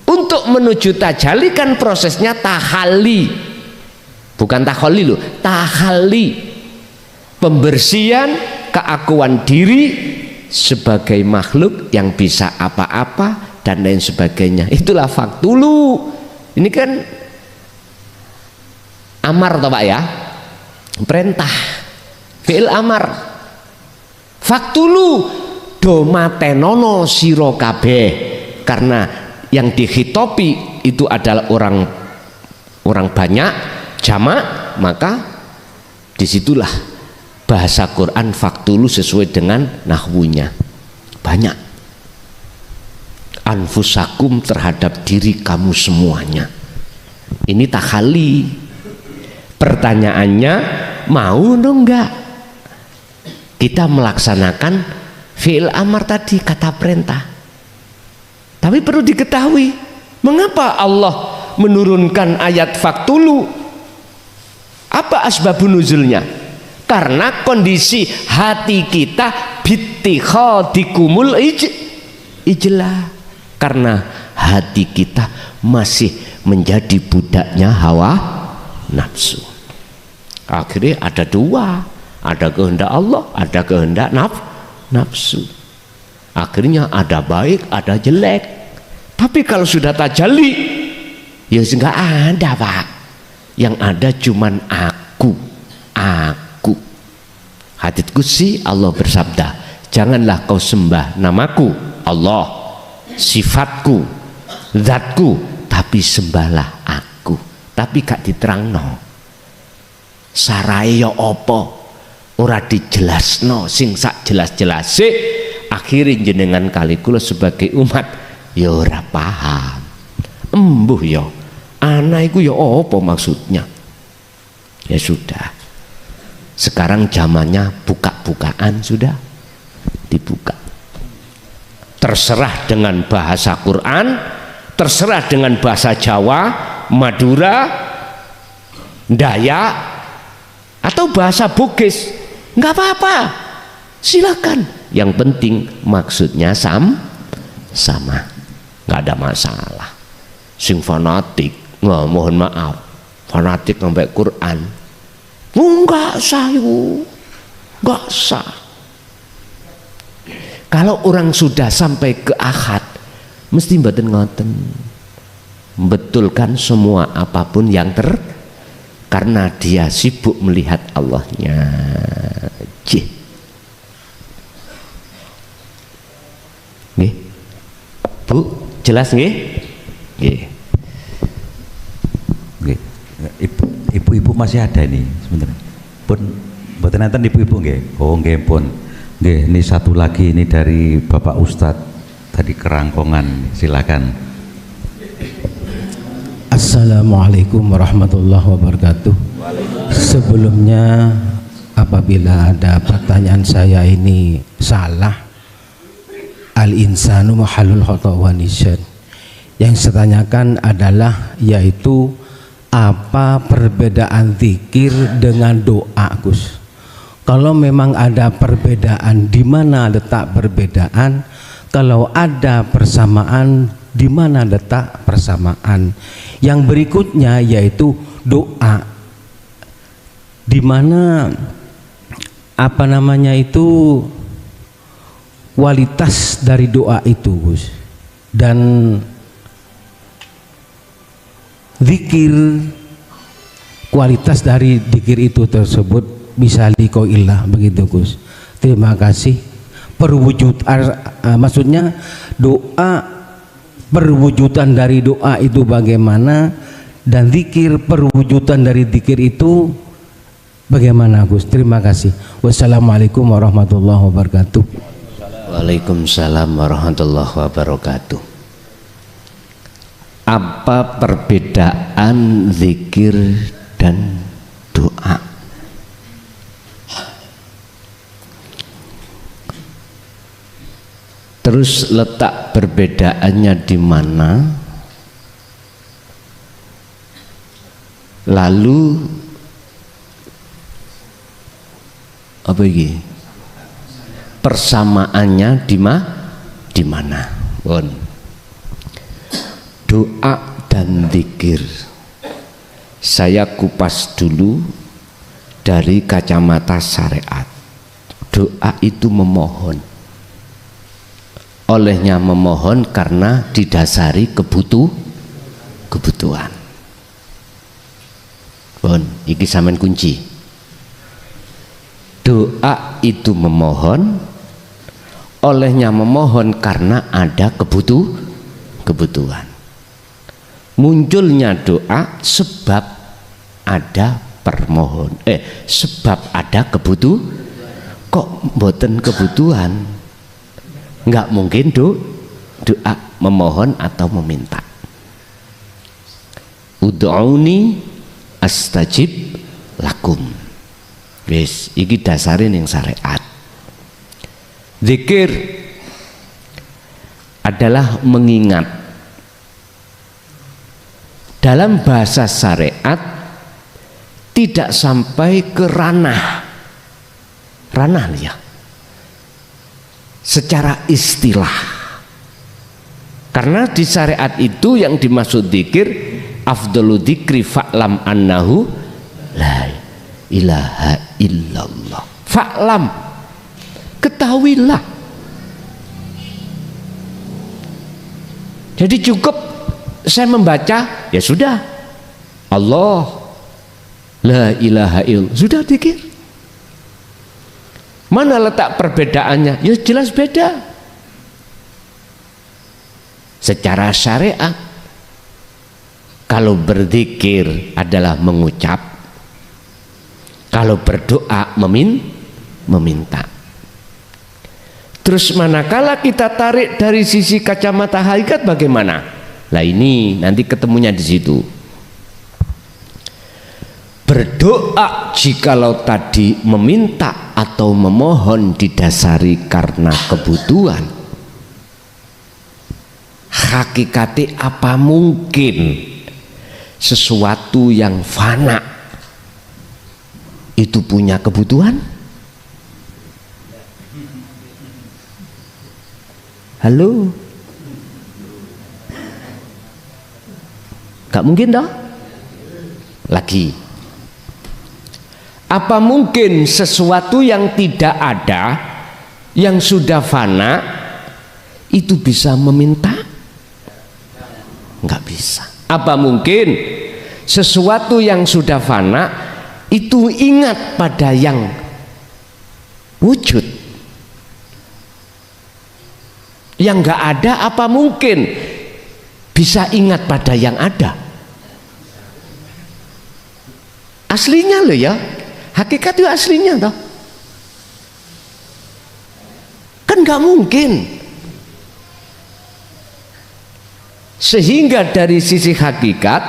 Untuk menuju tajalli kan prosesnya tahalli, bukan takholli loh, tahalli, pembersihan keakuan diri sebagai makhluk yang bisa apa-apa dan lain sebagainya. Itulah faktulu. Ini kan amar toh Pak ya, perintah, fi'il amar. Faktulu do matenono siro kabeh, karena yang dihitopi itu adalah orang banyak, jamak, maka disitulah bahasa Quran faktulu sesuai dengan nahwunya. Banyak anfusakum terhadap diri kamu semuanya. Ini takhali. Pertanyaannya, mau dong enggak kita melaksanakan fi'il amar tadi, kata perintah? Tapi perlu diketahui, mengapa Allah menurunkan ayat faktulu? Apa asbabun nuzulnya? Karena kondisi hati kita bittikhadikumul ijlah, karena hati kita masih menjadi budaknya hawa nafsu. Akhirnya ada dua, ada kehendak Allah, ada kehendak nafsu. Akhirnya ada baik, ada jelek. Tapi kalau sudah tajalli, ya enggak ada Pak. Yang ada cuman aku. Hadits qudsi Allah bersabda, janganlah kau sembah namaku Allah, sifatku, zatku, tapi sembahlah aku. Tapi gak diterangno sarai ya apa, ora dijelasno sing sak jelas-jelase. Akhirnya jenengan kali kula sebagai umat ya ora paham. Embuh ya ana iku ya apa maksudnya. Ya sudah, sekarang zamannya buka-bukaan, sudah dibuka, terserah dengan bahasa Quran, terserah dengan bahasa Jawa, Madura, Dayak, atau bahasa Bugis, nggak apa-apa, silakan. Yang penting maksudnya sama, nggak ada masalah. Sing fanatik, nggak, mohon maaf, fanatik sampai Quran, nggak sah, nggak sah. Kalau orang sudah sampai ke akad, mesti mboten ngoten, betulkan semua apapun yang karena dia sibuk melihat Allahnya. Nggih. Bu, jelas nggih? Nggih. Nggih. Ibu-ibu masih ada ini sebentar. Pun mboten enten ibu-ibu nggih. Oh nggih pun. Nggih, ini satu lagi ini dari Bapak Ustadz tadi Kerangkongan, silakan. Assalamualaikum warahmatullahi wabarakatuh. Sebelumnya apabila ada pertanyaan saya ini salah, al-insanu mahallul khata' wa nisyan. Yang saya tanyakan adalah yaitu apa perbedaan zikir dengan doa, Gus? Kalau memang ada perbedaan, di mana letak perbedaan? Kalau ada persamaan, di mana letak persamaan. Yang berikutnya yaitu doa, di mana kualitas dari doa itu, Gus, dan zikir, kualitas dari zikir itu tersebut bisa liqaillah, begitu Gus. Terima kasih. Maksudnya doa, perwujudan dari doa itu bagaimana, dan zikir, perwujudan dari zikir itu bagaimana, Gus? Terima kasih. Wassalamualaikum warahmatullahi wabarakatuh. Waalaikumsalam warahmatullahi wabarakatuh. Apa perbedaan zikir dan doa? Terus letak perbedaannya di mana? Lalu apa ini? Persamaannya di mana? Bon. Doa dan zikir. Saya kupas dulu dari kacamata syariat. Doa itu memohon. Olehnya memohon karena didasari kebutuhan. Bon, iki sampean kunci. Doa itu memohon, olehnya memohon karena ada kebutuhan. Munculnya doa sebab ada sebab ada kok mboten kebutuhan. Enggak mungkin doa memohon atau meminta. Ud'uni astajib lakum. Wis, iki dasarin yang syariat. Zikir adalah mengingat. Dalam bahasa syariat tidak sampai ke ranah ya. Secara istilah, karena di syariat itu yang dimaksud dzikir, afdalu dzikri fa'lam annahu la ilaha illallah. Fa'lam, ketahuilah. Jadi cukup saya membaca, ya sudah, Allah la ilaha illallah, sudah dzikir. Mana letak perbedaannya? Ya jelas beda. Secara syariat, kalau berzikir adalah mengucap, kalau berdoa meminta. Terus manakala kita tarik dari sisi kacamata hakikat bagaimana? Lah ini nanti ketemunya di situ. Berdoa jikalau tadi meminta atau memohon didasari karena kebutuhan, hakikatnya apa mungkin sesuatu yang fana itu punya kebutuhan? Halo? Gak mungkin dong? Lagi, apa mungkin sesuatu yang tidak ada, yang sudah fana, itu bisa meminta? Nggak bisa. Apa mungkin sesuatu yang sudah fana itu ingat pada yang wujud? Yang nggak ada apa mungkin bisa ingat pada yang ada? Aslinya loh ya. Hakikat itu aslinya toh. Kan nggak mungkin. Sehingga dari sisi hakikat,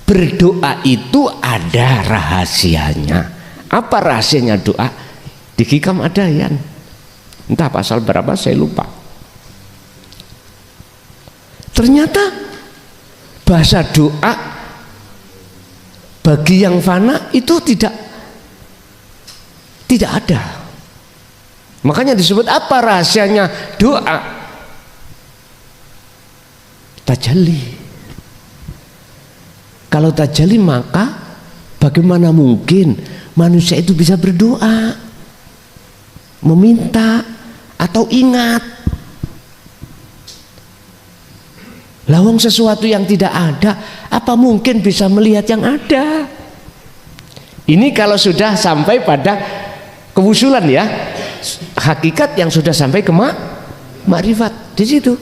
berdoa itu ada rahasianya. Apa rahasianya doa? Di Hikam ada ya. Entah pasal berapa saya lupa. Ternyata bahasa doa bagi yang fana itu tidak ada. Makanya disebut apa rahasianya doa? tajalli. Kalau tajalli, maka bagaimana mungkin manusia itu bisa berdoa, meminta, atau ingat? Lawang sesuatu yang tidak ada, apa mungkin bisa melihat yang ada? Ini kalau sudah sampai pada kewusulan ya, hakikat yang sudah sampai ke makrifat di situ.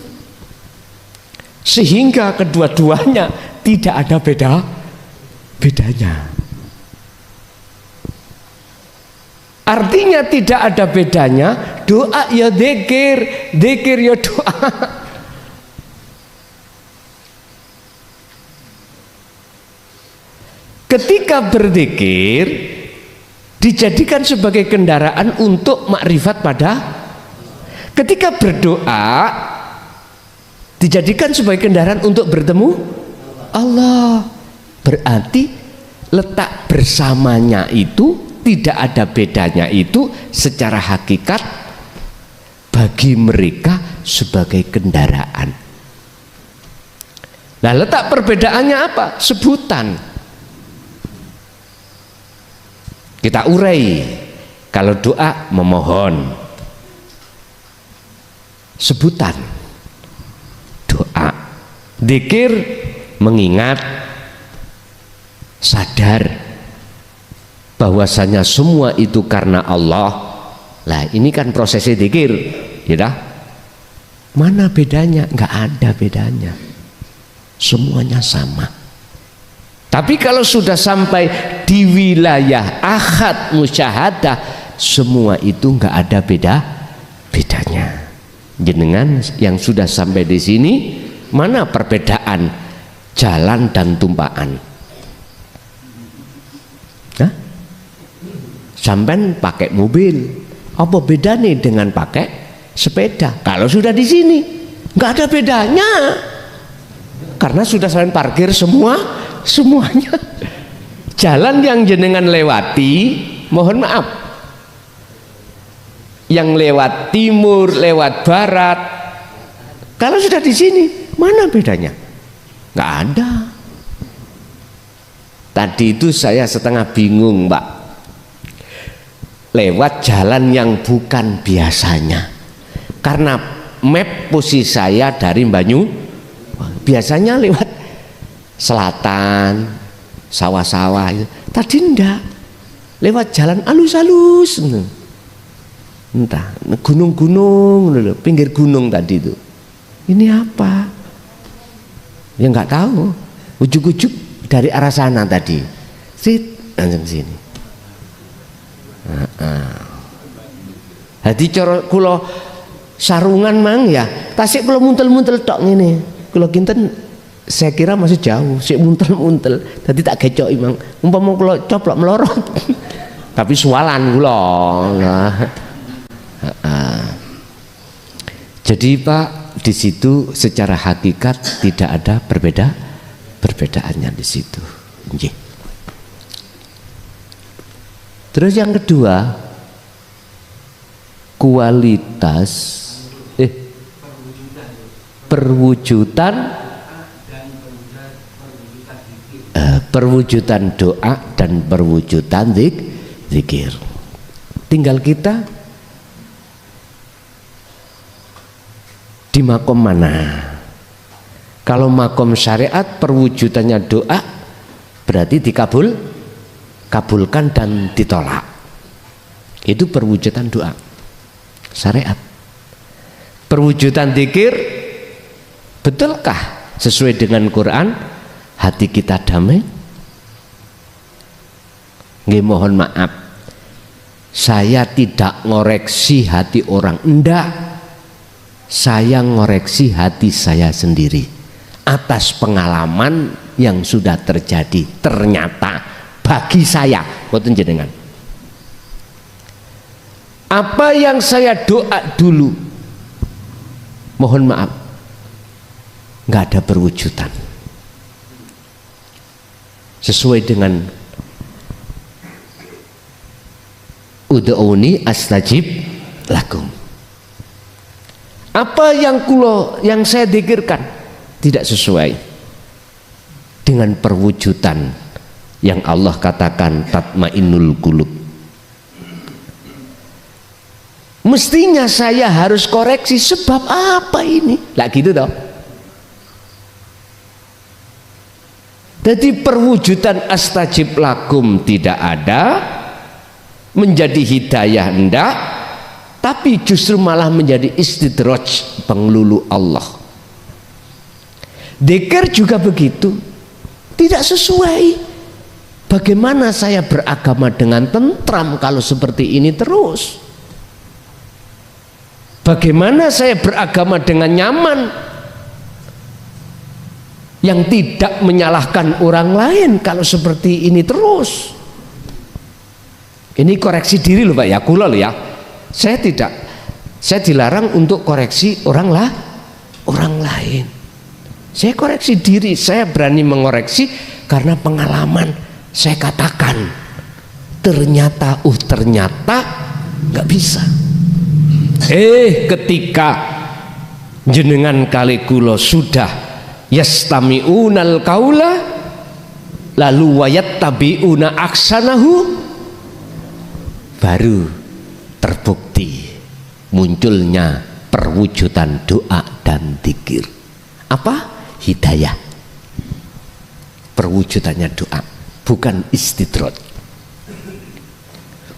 Sehingga kedua-duanya tidak ada bedanya. Artinya tidak ada bedanya, doa ya dzikir, dzikir ya doa. Ketika berzikir dijadikan sebagai kendaraan untuk makrifat pada, ketika berdoa dijadikan sebagai kendaraan untuk bertemu Allah. Berarti letak bersamanya itu tidak ada bedanya itu secara hakikat bagi mereka sebagai kendaraan. Nah, letak perbedaannya apa? Sebutan. Kita urai. Kalau doa memohon, sebutan doa. Dzikir mengingat, sadar bahwasanya semua itu karena Allah. Lah ini kan prosesnya dzikir, ya dah. Mana bedanya? Nggak ada bedanya, semuanya sama. Tapi kalau sudah sampai di wilayah ahad musyahadah, semua itu nggak ada bedanya. Jenengan yang sudah sampai di sini, mana perbedaan jalan dan tumpaan? Hah? Sampai pakai mobil, apa bedanya dengan pakai sepeda? Kalau sudah di sini nggak ada bedanya, karena sudah sampai parkir semuanya. Jalan yang jenengan lewati, mohon maaf, yang lewat timur, lewat barat, kalau sudah di sini mana bedanya? Nggak ada. Tadi itu saya setengah bingung, Pak, lewat jalan yang bukan biasanya, karena map posisi saya dari Banyu, biasanya lewat selatan, sawah-sawah. Tadi enggak, lewat jalan alus-alus, entah gunung-gunung, pinggir gunung tadi itu. Ini apa? Ya nggak tahu. Ujuk-ujuk dari arah sana tadi, sit langsung sini. Hadi coro kulo sarungan mang ya, tasik kulo muntel-muntel tok ngene. Kulo kinten saya kira masih jauh, sik muntel-muntel. Tadi tak gecoki mang, umpama kulo coplok melorot. Tapi sualan kulo. Nah. Jadi Pak, di situ secara hakikat tidak ada perbedaannya di situ. Nggih. Terus yang kedua, kualitas perwujudan doa dan perwujudan zikir. Tinggal kita di makom mana. Kalau makom syariat perwujudannya doa, berarti kabulkan dan ditolak. Itu perwujudan doa syariat. Perwujudan zikir, betulkah sesuai dengan Quran? Hati kita damai? Nggih, mohon maaf, saya tidak ngoreksi hati orang, enggak. Saya ngoreksi hati saya sendiri atas pengalaman yang sudah terjadi. Ternyata bagi saya, boten jenengan, apa yang saya doa dulu, mohon maaf, nggak ada perwujudan sesuai dengan ud'uni astajib lakum. Apa yang saya dzikirkan tidak sesuai dengan perwujudan yang Allah katakan tatmainnul qulub. Mestinya saya harus koreksi, sebab apa ini? Lah gitu toh. Jadi perwujudan astajib lakum tidak ada, menjadi hidayah enggak, tapi justru malah menjadi istidraj, pengelulu Allah. Dzikir juga begitu, tidak sesuai. Bagaimana saya beragama dengan tentram kalau seperti ini terus? Bagaimana saya beragama dengan nyaman yang tidak menyalahkan orang lain kalau seperti ini terus? Ini koreksi diri loh Pak ya, kula loh ya. Saya dilarang untuk koreksi orang lain. Saya koreksi diri, saya berani mengoreksi karena pengalaman. Saya katakan ternyata nggak bisa. Ketika jenengan kali kula sudah yastami'unal qaula lalu wayattabi'una aksanahu, baru terbukti munculnya perwujudan doa dan dzikir. Apa? Hidayah. Perwujudannya doa, bukan istidraj,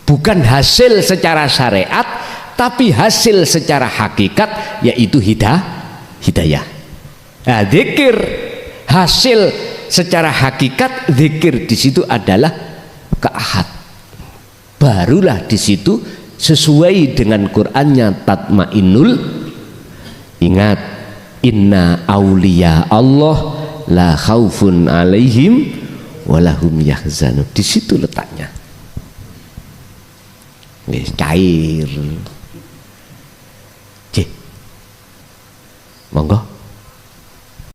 bukan hasil secara syariat, tapi hasil secara hakikat, yaitu hidayah. Nah, dzikir hasil secara hakikat, dzikir di situ adalah keahad. Barulah di situ sesuai dengan Qur'annya tatmainnul. Ingat, inna auliya Allah la khaufun alaihim walahum yahzanun. Di situ letaknya. Cair. Monggo.